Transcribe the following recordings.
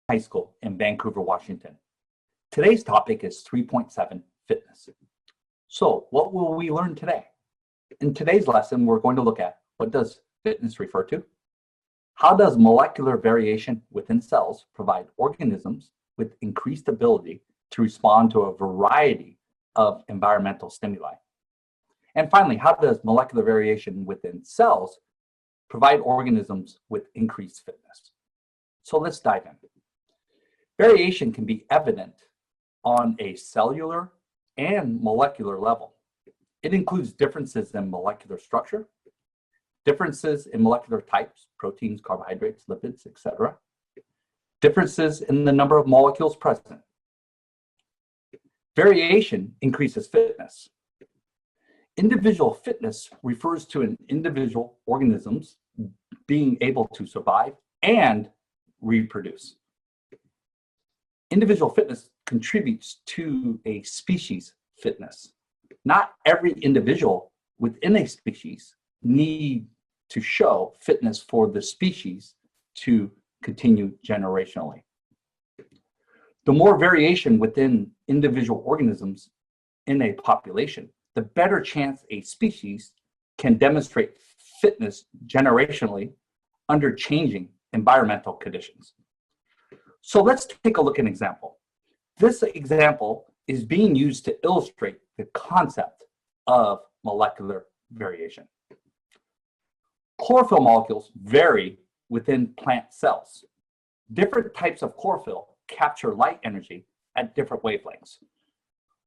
High School in Vancouver, Washington. Today's topic is 3.7 fitness. So what will we learn today? In today's lesson, we're going to look at what does fitness refer to? How does molecular variation within cells provide organisms with increased ability to respond to a variety of environmental stimuli? And finally, how does molecular variation within cells provide organisms with increased fitness? So let's dive in. Variation can be evident on a cellular and molecular level. It includes differences in molecular structure, differences in molecular types, proteins, carbohydrates, lipids, etc. Differences in the number of molecules present. Variation increases fitness. Individual fitness refers to an individual organism's being able to survive and reproduce. Individual fitness contributes to a species fitness. Not every individual within a species need to show fitness for the species to continue generationally. The more variation within individual organisms in a population, the better chance a species can demonstrate fitness generationally under changing environmental conditions. So let's take a look at an example. This example is being used to illustrate the concept of molecular variation. Chlorophyll molecules vary within plant cells. Different types of chlorophyll capture light energy at different wavelengths.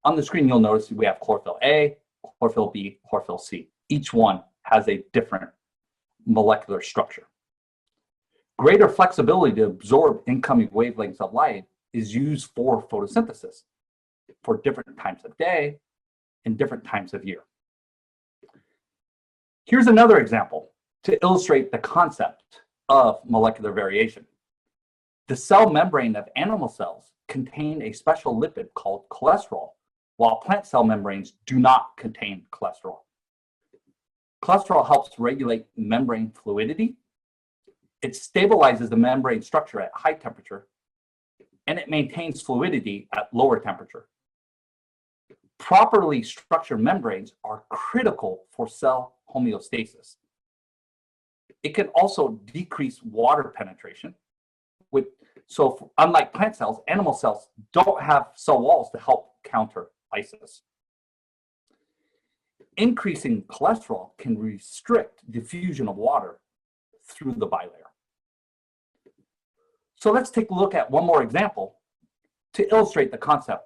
On the screen, you'll notice we have chlorophyll A, chlorophyll B, chlorophyll C. Each one has a different molecular structure. Greater flexibility to absorb incoming wavelengths of light is used for photosynthesis for different times of day and different times of year. Here's another example to illustrate the concept of molecular variation. The cell membrane of animal cells contain a special lipid called cholesterol, while plant cell membranes do not contain cholesterol. Cholesterol helps regulate membrane fluidity. It stabilizes the membrane structure at high temperature, and it maintains fluidity at lower temperature. Properly structured membranes are critical for cell homeostasis. It can also decrease water penetration. So unlike plant cells, animal cells don't have cell walls to help counter lysis. Increasing cholesterol can restrict diffusion of water through the bilayer. So let's take a look at one more example to illustrate the concept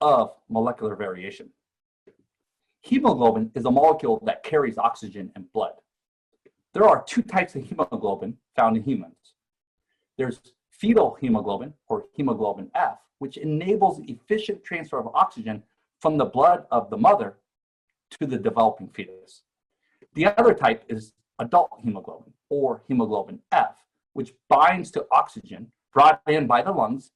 of molecular variation. Hemoglobin is a molecule that carries oxygen in blood. There are two types of hemoglobin found in humans. There's fetal hemoglobin, or hemoglobin F, which enables efficient transfer of oxygen from the blood of the mother to the developing fetus. The other type is adult hemoglobin, or hemoglobin F, which binds to oxygen brought in by the lungs